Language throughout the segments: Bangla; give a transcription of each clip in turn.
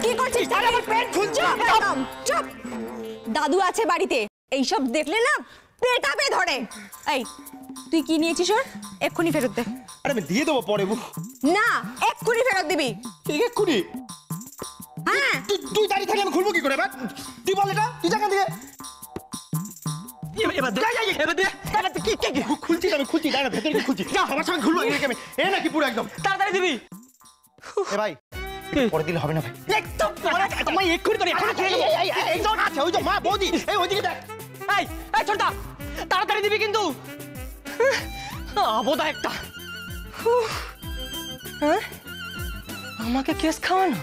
কি করছিস? আমার প্যান্ট খুলছে। চুপ। দাদু আছে বাড়িতে, এইসব দেখলে না পেটাবে ধরে। এই তুই কি নিয়েছিস ওর? এক্ষুনি ফেরত দে। আরে আমি দিয়ে দেবো পরে। না, এক্ষুনি ফেরত দিবি। এক্ষুনি? হ্যাঁ। তুই দাঁড়িয়ে থাকলে আমি খুলবো কি করে? এবার তুই বল, এটা তুই জায়গা দিয়ে খুলছি। আমি খুলছি, দাঁড়া ভেতরে খুলছি। আমার সঙ্গে খুলবো আমি। এ নাকি পুরো একদম তাড়াতাড়ি দিবি। এ ভাই পরে দিলে হবে না ভাই। একদম তোমার এক্ষুনি তোর এখন আচ্ছা ওই তো মা বৌদি এই ওইদিকে দেখ। এই ছোটদা তাড়াতাড়ি দিবি কিন্তু। আবোদা একটা। হ্যাঁ আমাকে কেস খাওয়ানো,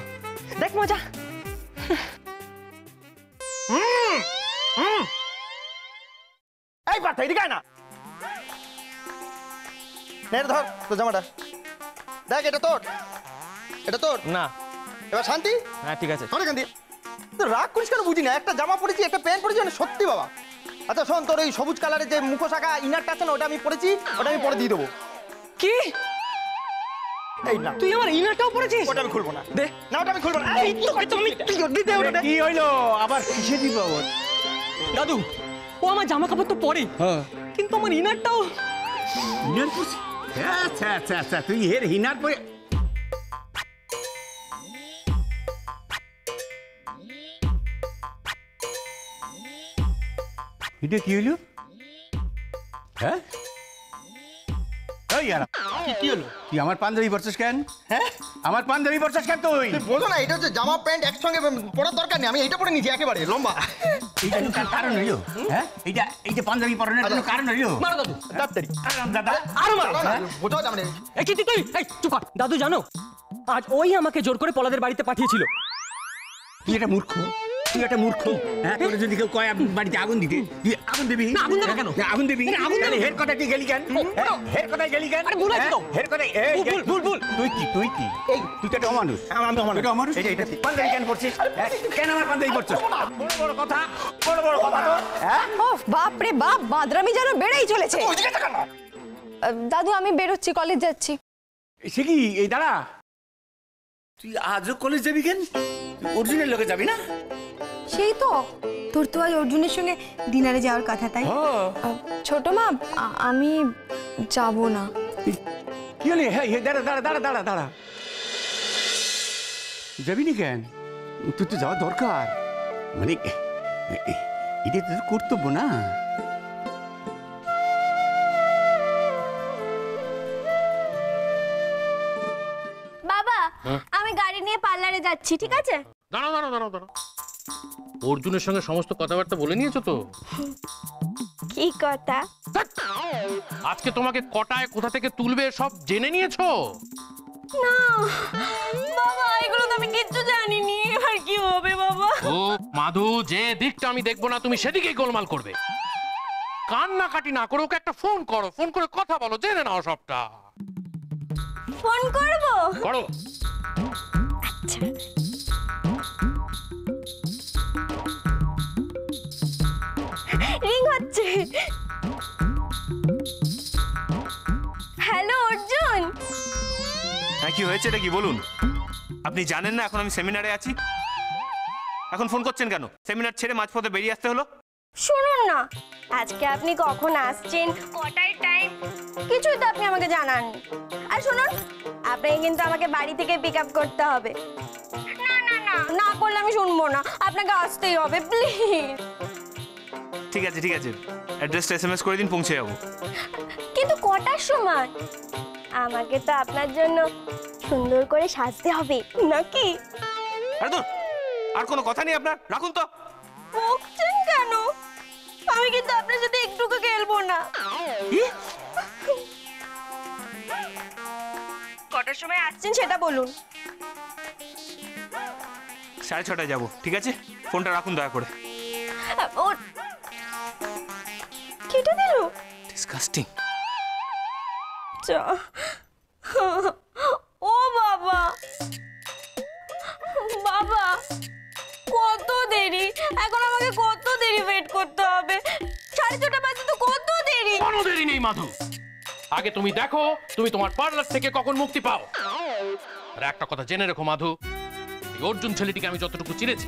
দেখ মজা। এই পাঠা এদিকে না, ধর তোর জামাটা দেখ। এটা তোর, এটা তোর না। এবার শান্তি। হ্যাঁ ঠিক আছে। শান্তি তো রাগ করিস কেন বুঝি না। একটা জামা পরেছি, একটা প্যান্ট পরেছি, মানে সত্যি বাবা। আচ্ছা শোন, তোর ওই সবুজ কালারের যে মুখোশ আঁকা ইনারটা আছে না, ওটা আমি পরেছি, ওটা আমি পরে দিয়ে দেবো। কি? এই না তুই আমার ইনারটাও পরেছিস? ওটা আমি খুলবো না। দে না, ওটা আমি খুলবো না। কি হইলো আবার? কিসে দিব? দাদু ও আমার জামা কাপড় তো পরে, কিন্তু আমার ইনারটাও। ইনার পরছি? আচ্ছা আচ্ছা আচ্ছা, তুই এর ইনার পরে। এটা কি হইলো? হ্যাঁ কি হলো? তুই আমার পাঞ্জাবি পরছিস কেন? হ্যাঁ আমার পাঞ্জাবি পরছিস কেন তুই? বোঝো না, এটা হচ্ছে জামা প্যান্ট একসঙ্গে পরার দরকার নেই। আমি এইটা পরে নিয়েছি একেবারে লম্বা। এইটা তার কারণ হইলো? হ্যাঁ এইটা এই যে পাঞ্জাবি পরানোর কোনো কারণ হইলো? মারো দাদু তাড়াতাড়ি। দাদা আরো মারো। বোঝাও যাবে না। এই কি তুই? এই চুপ কর। দাদু জানো আজ ওই আমাকে জোর করে পলাদের বাড়িতে পাঠিয়েছিল। তুই একটা মূর্খ, তুই একটা মূর্খ। হ্যাঁ তোর যদি কেউ কয় বাড়িতে আগুন দিতে, তুই আগুন দিবি? আগুন দেবো কেন? আগুন দিবি? তাহলে হের কথায় তুই গেলি কেন? হের কথায় গেলি কেন? আরে ভুল হয়েছে তো। হের কথায় ভুল ভুল। তুই কি? তুই কি? এই তুই তো একটা অমানুষ। আমি অমানুষ। এটা অমানুষ? এটা পাঞ্জাবি কেন পরছিস? কেন আমার পাঞ্জাবি পরছিস? বড় বড় কথা, বড় বড় কথা তো। হ্যাঁ ও বাপ রে বাপ, বাদরামি যেন বেড়েই চলেছে। দাদু আমি বেরোচ্ছি, কলেজ যাচ্ছি। সে কি? এই দাঁড়া, তুই আজও কলেজ যাবি কেন? অর্জুনের লোকে যাবি না? সেই তো, তোর তো আজ অর্জুনের সঙ্গে ডিনারে যাওয়ার কথা, তাই? ছোট মা আমি যাব না। কি হলি? হ্যাঁ দাঁড়া দাঁড়া দাঁড়া দাঁড়া দাঁড়া, যাবি না কেন? তুই তো যাওয়া দরকার, মানে এটা তোর কর্তব্য না? বাবা আমি গাড়ি নিয়ে পার্লারে যাচ্ছি, ঠিক আছে? দাঁড়াও দাঁড়াও দাঁড়াও দাঁড়াও, অর্জুনের সঙ্গে সমস্ত কথাবার্তা বলে নিয়েছো তো? কি কথা? আজকে তোমাকে কটায় কোথা থেকে তুলবে সব জেনে নিয়েছো? না বাবা, এগুলো তো আমি কিচ্ছু জানিনি। এবার কি হবে বাবা? ও মাধু, যে দিকটা আমি দেখবো না তুমি সেদিকেই গোলমাল করবে। কান্নাকাটি না করে ওকে একটা ফোন করো, ফোন করে কথা বলো, জেনে নাও সবটা। ফোন করব? করো। আচ্ছা রিং হচ্ছে। হ্যালো অর্জুন। হ্যাঁ কি হয়েছে, এটা কি বলুন? আপনি জানেন না এখন আমি সেমিনারে আছি? এখন ফোন করছেন কেন? সেমিনার ছেড়ে মাঝপথে বেরিয়ে আসতে হলো? শুনুন না, আজকে আপনি কখন আসছেন, কটায় টাইম, কিছুই তো আপনি আমাকে জানান। আর শুনুন, আপনাকে কিন্তু আমাকে বাড়ি থেকে পিক আপ করতে হবে। না না না, না করলে আমি শুনবো না, আপনাকে আসতেই হবে প্লিজ। ঠিক আছে ঠিক আছে, অ্যাড্রেসটা এসএমএস করে দিন, পৌঁছে যাবো। কিন্তু কটার সময়? আমাকে তো আপনার জন্য সুন্দর করে সাজতে হবে নাকি? আরে দূর, আর কোনো কথা নেই আপনার, রাখুন তো। বকছেন কেন? আমি কিন্তু আপনার সাথে একটুকু খেলবো না। কটার সময় আসছেন সেটা বলুন। 6:30টায় যাবো, ঠিক আছে? ফোনটা রাখুন দয়া করে। কেটে দিল? ডিসকাস্টিং। ও বাবা, বাবা কত দেরি, এখন আমাকে কত দেরি ওয়েট করতে হবে? 6:30 বাজে তো, কত দেরি? কোনো দেরি নেই মাধু, আগে তুমি দেখো তুমি তোমার পার্লার থেকে কখন মুক্তি পাও। আর একটা কথা জেনে রেখো মাধু, এই অর্জুন ছেলেটিকে আমি যতটুকু চিনেছি,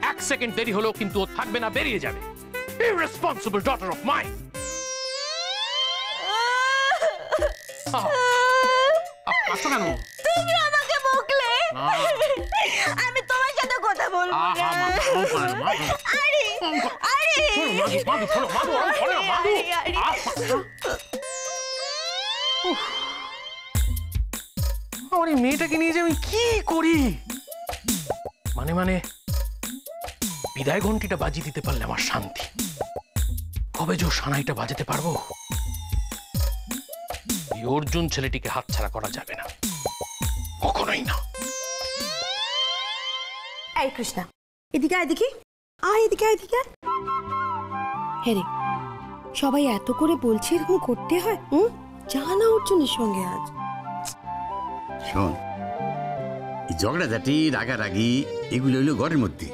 1 সেকেন্ড দেরি হলেও কিন্তু ও থাকবে না, বেরিয়ে যাবে। Irresponsible daughter of mine. আসো কেন? তুমি আমাকে বকলে, আমি তোমার সাথে কথা বলবো না। আরে আরে আমার এই মেয়েটাকে নিয়ে যে আমি কি করি, মানে বিদায় ঘন্টিটা বাজিয়ে দিতে পারলে আমার শান্তি। কবে যে সানাইটা বাজাতে পারবো। এই অর্জুন ছেলেটিকে হাতছাড়া করা যাবে না, কখনোই না। এই কৃষ্ণা, এদিকে আয়, এদিকে আয়, এদিকে আয়, এদিকে আয়। হ্যাঁ রে, সবাই এত করে বলছে এরকম করতে হয়? যা না অর্জুনের সঙ্গে আজ। শোন, এই ঝগড়াঝাটি রাগারাগি এগুলো হইলো ঘরের মধ্যে,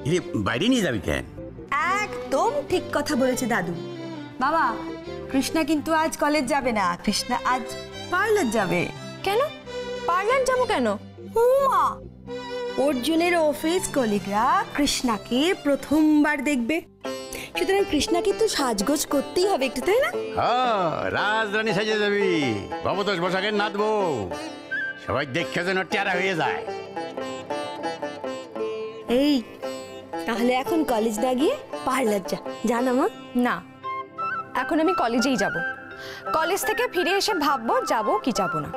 এরে বাইরে নিয়ে যাবি কেন? একদম ঠিক কথা বলেছে দাদু। বাবা, কৃষ্ণা কিন্তু আজ কলেজ যাবে না, কৃষ্ণা আজ পার্লার যাবে। কেন পার্লার যাবো কেন? উমা, অর্জুনের অফিস কলিগরা কৃষ্ণাকে প্রথমবার দেখবে, সুতরাং কৃষ্ণাকে তো সাজগোজ করতেই হবে একটু, তাই না? হ্যাঁ, রাজরানী সাজে যাবি, ভবতোষ বসাকে নাচবো, সবাই দেখে যেন টেরা হয়ে যায়। এই তাহলে এখন কলেজ না গিয়ে পার্লার যা, জানা মা? না, এখন আমি কলেজেই যাব। কলেজ থেকে ফিরে এসে ভাববো যাবো কি যাবো না।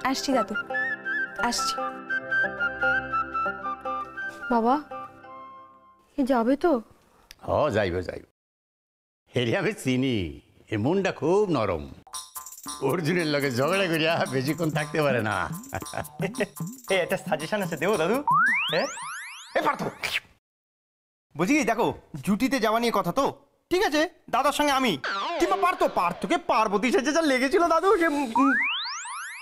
আসছি দাদু, আসছি। বাবা, এ যাবে তো? হ, যাইব যাইব। হেরে আমি চিনি, এ মনটা খুব নরম, অর্জুনের লগে ঝগড়া করিয়া বেশিক্ষণ থাকতে পারে না। একটা সাজেশন আছে, দেবো দাদু? পার্থ, বুঝি দেখো, জুটিতে যাওয়া নিয়ে কথা তো, ঠিক আছে, দাদার সঙ্গে আমি কিংবা পার্থকে পার্বতী সেজে যা লেগেছিল দাদু, সে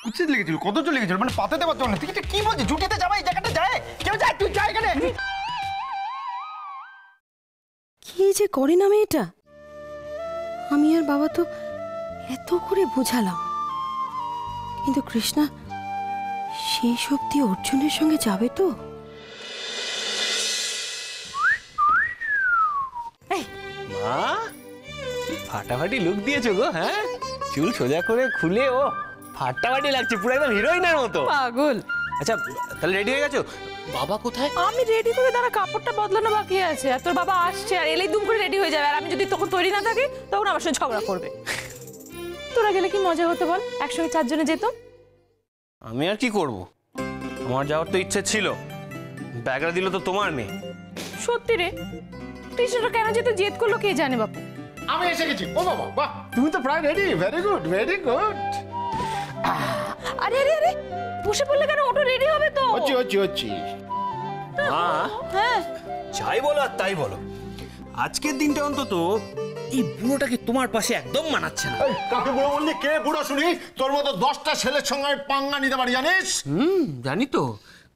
উচিত লেগেছিল, কতজন লেগেছিল, মানে পাতে দেওয়ার জন্য। ঠিক আছে, কি বলছি, জুটিতে যাবা, এই জায়গাটা যায়, কেউ যায়, তুই যা এখানে। কি যে করে না মেয়েটা, আমি আর বাবা তো এত করে বোঝালাম, কিন্তু কৃষ্ণা সেই সত্যি অর্জুনের সঙ্গে যাবে তো? মা, ফাটাফাটি লুক দিয়েছো গো। হ্যাঁ, চুল সোজা করে খুলে ও ফাটাফাটি লাগছে, পুরো একদম হিরোইনের মতো। পাগল। আচ্ছা, তাহলে রেডি হয়ে গেছো? বাবা কোথায়? আমি রেডি করে দাঁড়া, কাপড়টা বদলানো বাকি আছে। আর তোর বাবা আসছে, আর এলেই দুম করে রেডি হয়ে যাবে, আর আমি যদি তখন তৈরি না থাকি তখন আমার সঙ্গে ঝগড়া করবে। তোরা গেলে কি মজা হতো বল, একসঙ্গে 4 জনে যেতাম। আমি আর কি করব, আমার যাওয়ার তো ইচ্ছে ছিল, ব্যাগরা দিল তো তোমার মেয়ে। সত্যি রে, কৃষ্ণটা কেন যেতে জেদ করলো কে জানে বাপু। আমি এসে গেছি। ও বাবা, বাহ, তুমি তো প্রায় ready. Very good, very good. আরে আরে আরে, বসে পড়লে কেন, ওটা রেডি হবে তো। হচ্ছি। মা, হ্যাঁ, যাই বলো আর তাই বলো, আজকের দিনটা অন্তত এই বুড়োটাকে তোমার পাশে একদম মানাচ্ছে না। কাকে বুড়ো বললি? কে বুড়ো শুনি? তোর মতো 10টা ছেলের সঙ্গে আমি পাঙ্গা নিতে পারি, জানিস? জানি তো,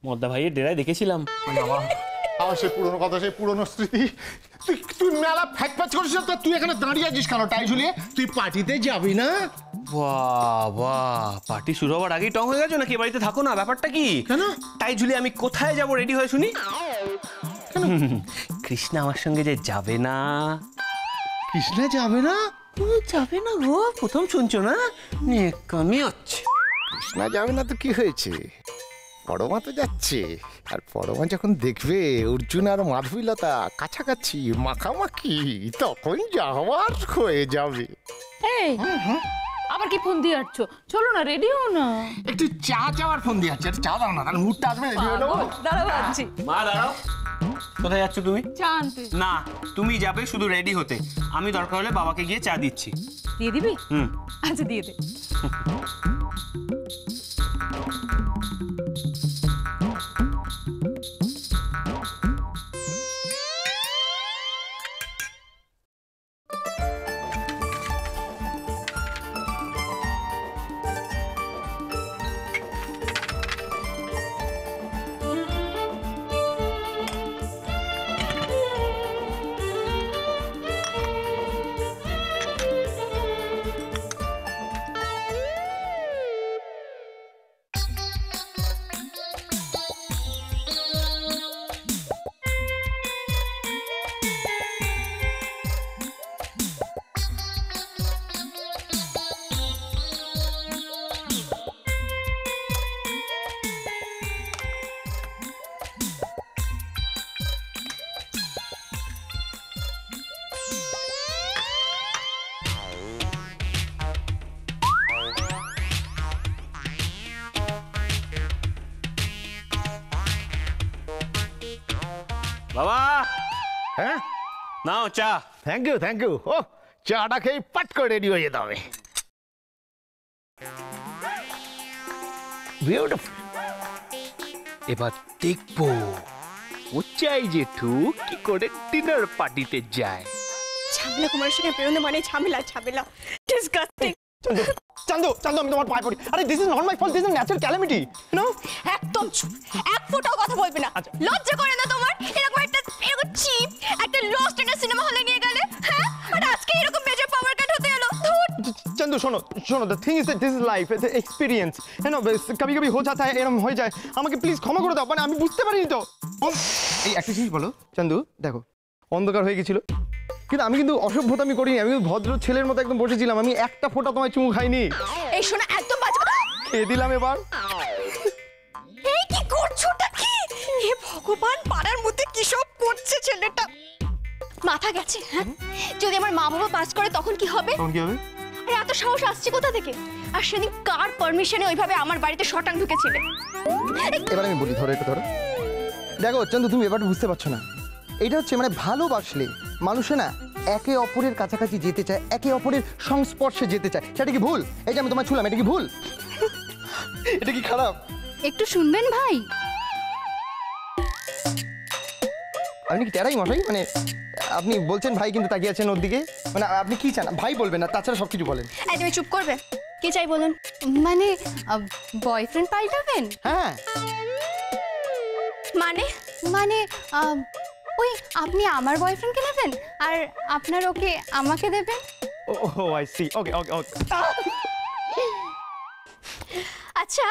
মদ্দা ভাইয়ের ডেরায় দেখেছিলাম। আমার সেই পুরনো কথা, সেই পুরনো স্মৃতি। তুই মেলা ফ্যাক ফ্যাচ করিস না, তুই এখানে দাঁড়িয়ে আছিস কেন টাই ঝুলিয়ে? তুই পার্টিতে যাবি না? বাবা, পার্টি শুরু হওয়ার আগেই টং হয়ে গেছো নাকি? বাড়িতে থাকো না, ব্যাপারটা কি? কেন? তাই ঝুলি আমি কোথায় যাব রেডি হয়ে শুনি? কৃষ্ণা আমার সঙ্গে যে যাবে না। কৃষ্ণা যাবে না? যাবে না গো, প্রথম শুনছো না? নেকামি হচ্ছে। কৃষ্ণা যাবে না তো কি হয়েছে? পরমা তো যাচ্ছে, আর পরমা যখন দেখবে অর্জুন আর মাধবীলতা কাছাকাছি মাখামাখি, তখন যাওয়ার হয়ে যাবে। এই আবার কি ফোন দিয়ে আসছো? চলো না, রেডি হও না। একটু চা চাওয়ার ফোন দিয়ে যাচ্ছে, চা দাও না, তাহলে মুডটা আসবে, রেডি হয়ে নেবো। দাঁড়াও, আনছি। মা দাঁড়াও, কোথায় যাচ্ছ তুমি? চা আনতে। না, তুমি যাবে শুধু রেডি হতে, আমি দরকার হলে বাবাকে গিয়ে চা দিচ্ছি। দিয়ে দিবি? হুম। আচ্ছা, দিয়ে দে। বাবা হ্যাঁ, নাও চা। Thank you. ও চাটা খেয়ে পাট করে রেডি হয়ে যেতে হবে। বিউটিফুল। এবার দেখবো উচ্চাই জেঠু কি করে ডিনার পার্টিতে যায়। ঝামেলা কুমারের সঙ্গে বেরোনো মানে ঝামেলা ডিসগাস্টিং। চান্দু আমি তোমার পায়ে পড়ি। আরে this is not my fault, this is natural calamity, you know. একদম চুপ, এক ফোঁটাও কথা বলবে না। লজ্জা করে না তোমার? এরকম চিপ একটা লস্ট একটা সিনেমা হলে নিয়ে গেলে, হ্যাঁ? আর আজকে এরকম মেজর পাওয়ার কাট হতে এলো। चंदू শোনো, the thing is that this is life, it's experience, you know, কবি কবি হো যাতা হ্যায়, এরকম হয়ে যায়। আমাকে প্লিজ ক্ষমা করে দাও, মানে আমি বুঝতে পারিনি তো। এই একটা জিনিস বলো চন্দু, দেখো অন্ধকার হয়ে গেছিল, কিন্তু আমি কিন্তু অসভ্যতা আমি করিনি, আমি কিন্তু ভদ্র ছেলের মতো একদম বসেছিলাম, আমি একটা ফোঁটা তোমায় চুমু খাইনি। এই শোনা, একদম বাজে কথা। খেয়ে দিলাম এবার। এই কি করছোটা কি? হে ভগবান, পাড়ার মধ্যে কি সব করছে ছেলেটা। মাথা গেছে, হ্যাঁ? যদি আমার মা বাবা পাস করে তখন কি হবে? তখন কি হবে? আরে এত সাহস আসছে কোথা থেকে? আর সেদিন কার পারমিশনে ওইভাবে আমার বাড়িতে শটাং ঢুকেছিলে? এবার আমি বলি, ধরো এটা ধরো। দেখো চন্দু, তুমি এবার বুঝতে পারছো না, এটা হচ্ছে মানে ভালোবাসলে মানুষে না একে অপরের কাছাকাছি যেতে চায়, একে অপরের সংস্পর্শে যেতে চায়। সেটা কি ভুল? এই যে আমি তোমায় ছুলাম, এটা কি ভুল? এটা কি খারাপ? একটু শুনবেন ভাই। আপনি কি টেরাই মশাই? মানে আপনি বলছেন ভাই, কিন্তু তাকিয়ে আছেন ওর দিকে, মানে আপনি কি চান? ভাই বলবেন না, তাছাড়া সব কিছু বলেন। এই তুমি চুপ করবে? কি চাই বলুন? মানে বয়ফ্রেন্ড পাল্টাবেন? হ্যাঁ। মানে ওই আপনি আমার বয়ফ্রেন্ডকে নেবেন আর আপনার ওকে আমাকে দেবেন? ও আই সি, ওকে। আচ্ছা,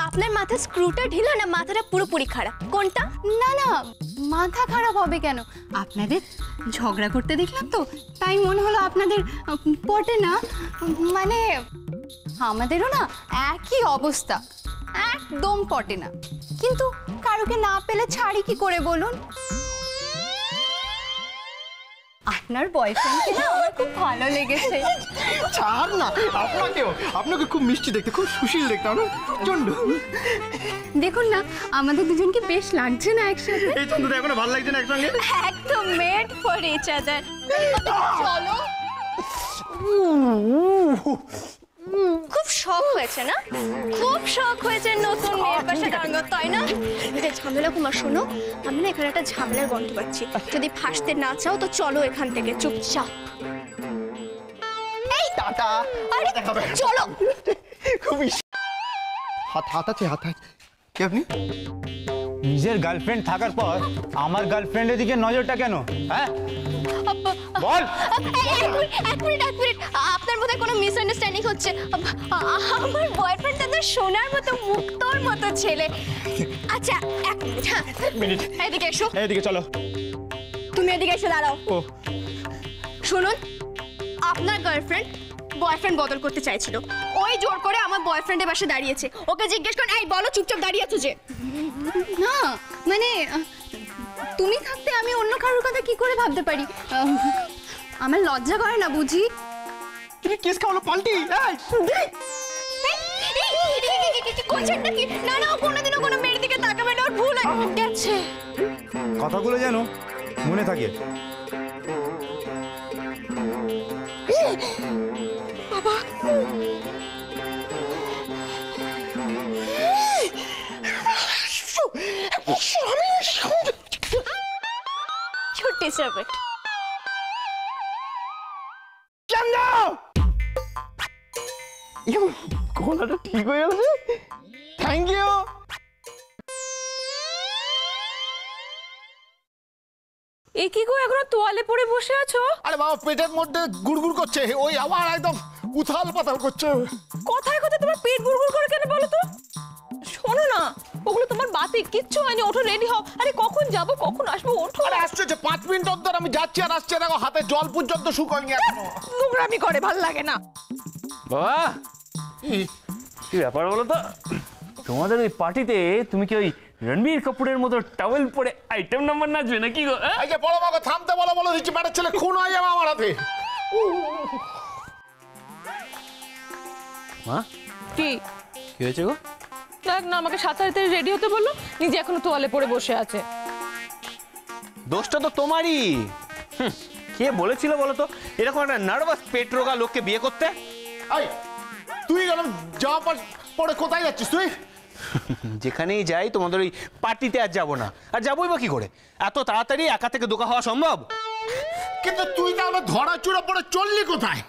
আপনার মাথা স্ক্রুটা ঢিলা না মাথাটা পুরোপুরি খারাপ, কোনটা? না মাথা খারাপ হবে কেন? আপনাদের ঝগড়া করতে দেখলাম তো, তাই মনে হলো আপনাদের পটে না। মানে আমাদেরও না একই অবস্থা, একদম পটে না। কিন্তু কারোকে না পেলে ছাড়ি কি করে বলুন? আপনার বয়ফ্রেন্ডকে না আমার খুব ভালো লেগেছে। ছাড় না, আপনাকে খুব মিষ্টি দেখতে, খুব সুশীল দেখতে, না চন্ডু? দেখুন না, আমাদের দুজনকে বেশ লাগছে না একসাথে? এই চন্ডু দেখো না, ভালো লাগছে না একসঙ্গে? একদম মেড ফর ইচ আদার। চলো। খুব শখ হয়েছে না? খুব শখ হয়েছে নতুন মেয়ের পাশে দাঁড়ানো, তাই না? এটা ঝামেলা কুমার, শোনো, আমি না এখানে একটা ঝামেলার গন্ধ পাচ্ছি। যদি ফাঁসতে না চাও তো চলো এখান থেকে চুপচাপ। এই টাটা। আরে চলো। খুবই হাত আছে। কি আপনি? নিজের গার্লফ্রেন্ড থাকার পর আমার গার্লফ্রেন্ডের দিকে নজরটা কেন? হ্যাঁ বল। এক মিনিট, আপনার বোধহয় কোনো মিসআন্ডারস্ট্যান্ডিং হচ্ছে। আমার বয়ফ্রেন্ড তাদের সোনার মতো মুক্তোর মতো ছেলে। আচ্ছা এক মিনিট, এদিকে এসো। এদিকে চলো। তুমি এদিকে এসে দাঁড়াও। ও শুনুন, আপনার গার্লফ্রেন্ড বয়ফ্রেন্ড বদল করতে চাইছিল, ওই জোর করে আমার বয়ফ্রেন্ডের পাশে দাঁড়িয়েছে। ওকে জিজ্ঞেস করুন, এই বলো চুপচাপ দাঁড়িয়ে আছো যে? না মানে তুমি থাকতে আমি অন্য কারোর কথা কি করে ভাবতে পারি? আমার লজ্জা করে না বুঝি? তুমি কিস খাওয়ালো পাল্টি? করছেন নাকি? না ও কোনোদিনও কোনো মেয়ের দিকে তাকাবে না, ওর ভুল হয়ে গেছে। কথাগুলো যেন মনে থাকে। বাবা you deserve it. গলাটা ঠিক হয়ে গেল। Thank you. এ কি গো, এখনো তোয়ালে পরে বসে আছো? আরে বাবা, পেটের মধ্যে গুড়গুড় করছে, ওই আবার একদম উথাল পাতাল করছে। কোথায় তোমার পেট গুড়গুড় করে কেন বলো তো? শোনো না, ওগুলো তোমার বাতে কিচ্ছু হয়নি, ওঠো রেডি হও। আরে কখন যাবো কখন আসবো, ওঠো। আরে আসছে 5 মিনিট অন্তর আমি যাচ্ছি আর আসছে, দেখো হাতে জল পর্যন্ত শুকোয়নি এখনো। নোংরামি করে, ভাল লাগে না। বাবা কি ব্যাপার বলো তো, তোমাদের ওই পার্টিতে তুমি কি ওই রণবীর কাপুরের মতো টাওয়েল পরে আইটেম নাম্বার নাচবে নাকি গো? এই যে বড় মাকে থামতে বলো দিচ্ছি, ব্যাটার ছেলে খুন হয়ে যাবে আমার হাতে। মা কি হয়েছে গো? দেখ না, আমাকে 7:30 রেডি হতে বললো, নিজে এখনো তোয়ালে পরে বসে আছে। দোষটা তো তোমারই। কে বলেছিল বলো তো এরকম একটা নার্ভাস পেট রোগা লোককে বিয়ে করতে? এই তুই গেলাম যাওয়ার পরে কোথায় যাচ্ছিস তুই? যেখানেই যাই তোমাদের ওই পার্টিতে আর যাবো না। আর যাবোই বা কি করে? এত তাড়াতাড়ি একা থেকে দোকা হওয়া সম্ভব? কিন্তু তুই তাহলে ধরা চূড়া পড়ে চললি কোথায়?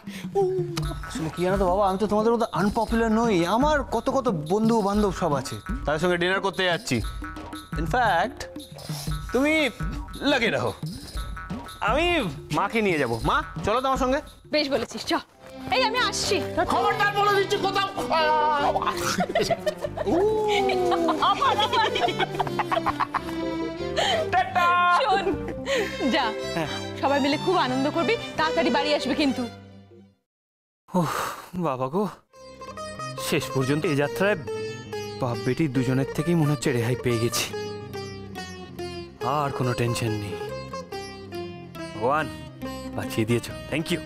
আসলে কি জানো তো বাবা, আমি তো তোমাদের মতো আনপপুলার নই। আমার কত কত বন্ধু বান্ধব সব আছে। তাদের সঙ্গে ডিনার করতে যাচ্ছি। ইনফ্যাক্ট তুমি লাগে রাখো, আমি মাকে নিয়ে যাব। মা চলো তো আমার সঙ্গে। বেশ বলেছিস, চ। এই আমি আসছি। খবরদার বলে দিচ্ছি কোথাও। শোন, যা, সবাই মিলে খুব আনন্দ করবি, তাড়াতাড়ি বাড়ি আসবে কিন্তু। বাবা গো, শেষ পর্যন্ত এই যাত্রায় বাপ বেটি দুজনের থেকেই মনে হচ্ছে রেহাই পেয়ে গেছি। আর কোনো টেনশন নেই। ভগবান বাঁচিয়ে দিয়েছ, থ্যাংক ইউ।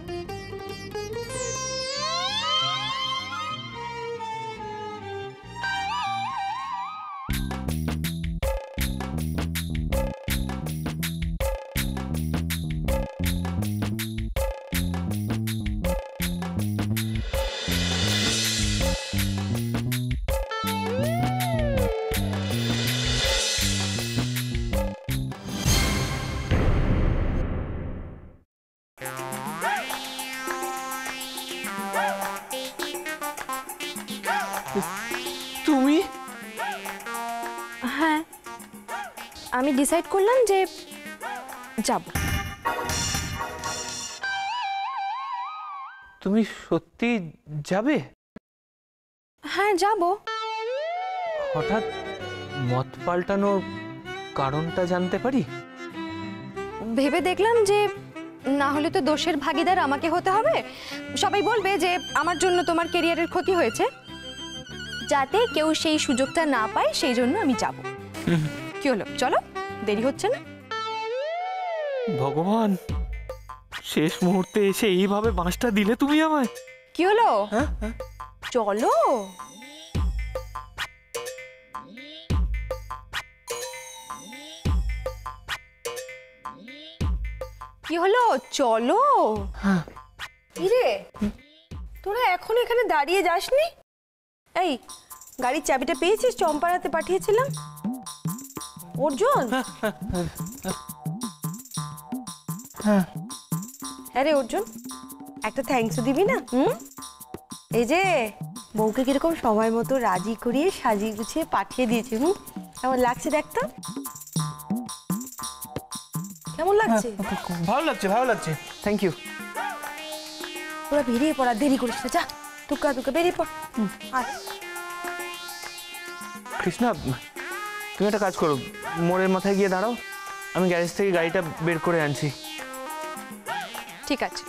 তুমি? হ্যাঁ, আমি ডিসাইড করলাম যে যাব। তুমি সত্যি যাবে? হ্যাঁ যাব। হঠাৎ মত পাল্টানোর কারণটা জানতে পারি? ভেবে দেখলাম যে না হলে তো দোষের ভাগীদার আমাকে হতে হবে। সবাই বলবে যে আমার জন্য তোমার ক্যারিয়ারের ক্ষতি হয়েছে, যাতে কেউ সেই সুযোগটা না পায় সেই জন্য আমি যাব। কি হলো, চলো, দেরি হচ্ছে না? ভগবান, শেষ মুহূর্তে এসে এইভাবে বাঁশটা দিলে তুমি আমায়। কি হলো, চলো। কি হলো, চলো। কিরে, তোরা এখন এখানে দাঁড়িয়ে যাসনি? এই, গাড়ির চাবিটা পেয়েছিস? চম্পার হাতে পাঠিয়েছিলাম। অর্জুন, আরে অর্জুন, একটা থ্যাঙ্কস দিবি না? এই যে বউকে কিরকম সময় মতো রাজি করিয়ে সাজিয়ে গুছিয়ে পাঠিয়ে দিয়েছি। কেমন লাগছে দেখতো? কেমন লাগছে? ভালো লাগছে, ভালো লাগছে, থ্যাংক ইউ। তোরা বেরিয়ে পড়া, দেরি করিস না, যা তুকা তুকা বেরিয়ে পড়। আর কৃষ্ণা, তুমি একটা কাজ করো, মোড়ের মাথায় গিয়ে দাঁড়াও, আমি গ্যারেজ থেকে গাড়িটা বের করে আনছি। ঠিক আছে।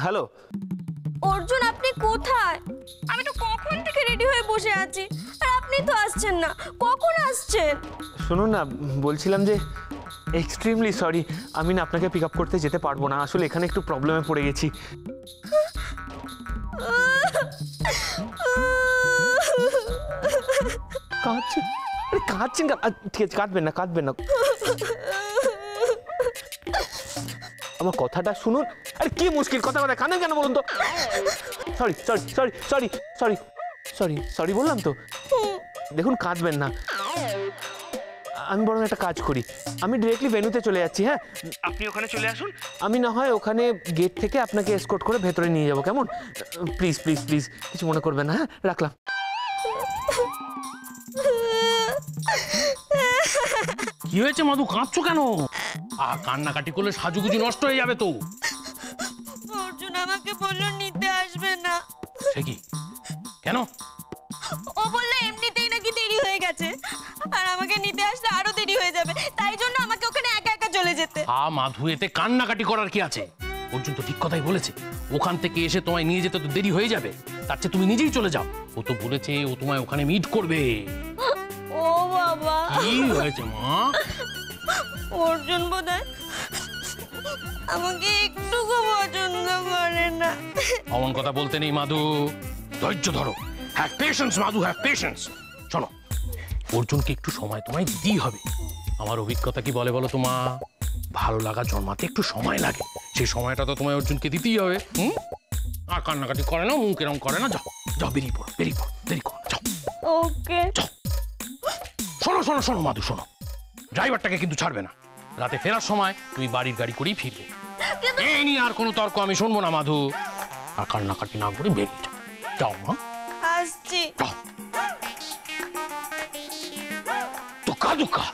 হ্যালো অর্জুন, আপনি কোথায়? আমি তো কখন থেকে রেডি হয়ে বসে আছি, আর আপনি তো আসছেন না। কখন আসছেন? শুনুন না, বলছিলাম যে এক্সট্রিমলি সরি, আমি না আপনাকে পিক আপ করতে যেতে পারবো না। আসলে এখানে একটু প্রবলেমে পড়ে গেছি। কাঁদছেন? আরে কাঁদছেন কেন? ঠিক আছে, কাঁদবেন না, কাঁদবেন না। আমার কথাটা শুনুন। আরে কি মুশকিল, কথা কথা কাঁদেন কেন বলুন তো? Sorry sorry sorry sorry sorry sorry sorry বললাম তো। দেখুন, কাঁদবেন না। আমি বরং একটা কাজ করি, আমি ডিরেক্টলি ভেন্যুতে চলে যাচ্ছি। হ্যাঁ, আপনি ওখানে চলে আসুন, আমি না হয় ওখানে গেট থেকে আপনাকে এসকর্ট করে ভেতরে নিয়ে যাবো, কেমন? প্লিজ প্লিজ প্লিজ, কিছু মনে করবেন না। হ্যাঁ, রাখলাম। কি হয়েছে মধু, কাঁদছো কেন? আর কান্নাকাটি করলে সাজুগুজু নষ্ট হয়ে যাবে তো। অর্জুন আমাকে বললো নিতে আসবে না। সে কি, কেন? ও বললো এমনিতেই নাকি দেরি হয়ে গেছে, আর আমাকে নিতে আসলে আরো দেরি হয়ে যাবে, তাই জন্য আমাকে ওখানে একা একা চলে যেতে। মাধু, এতে কান্নাকাটি করার কি আছে? অর্জুন তো ঠিক কথাই বলেছে, ওখান থেকে এসে তোমায় নিয়ে যেতে তো দেরি হয়ে যাবে, তার চেয়ে তুমি নিজেই চলে যাও। ও তো বলেছে ও তোমায় ওখানে মিট করবে। ও বাবা, কি হয়েছে মা? অর্জুন বোধহয় আমাকে একটুকু পছন্দ করে না। অমন কথা বলতে নেই মাধু, ধৈর্য ধরো। Have patience Madhu, have patience. শোনো, অর্জুনকে একটু সময় তোমায় দিতেই হবে। আমার অভিজ্ঞতা কি বলে বলো তোমা, ভালো লাগা জন্মাতে একটু সময় লাগে, সেই সময়টা তো তোমায় অর্জুনকে দিতেই হবে। আর কান্নাকাটি করে না, মুখ এরম করে না। যাও যাও, বেরিয়ে পড়ো, দেরি করো, যাও। ওকে। যাও। শোনো শোনো শোনো মাধু, শোনো, ড্রাইভারটাকে কিন্তু ছাড়বে না। রাতে ফেরার সময় তুমি বাড়ির গাড়ি করেই ফিরবে। এই নিয়ে আর কোনো তর্ক আমি শুনবো না মাধু। আর কান্নাকাটি না করে বেরিয়ে যাও। যাও মা, আসছি। যাও। দুঃখা দুঃখা।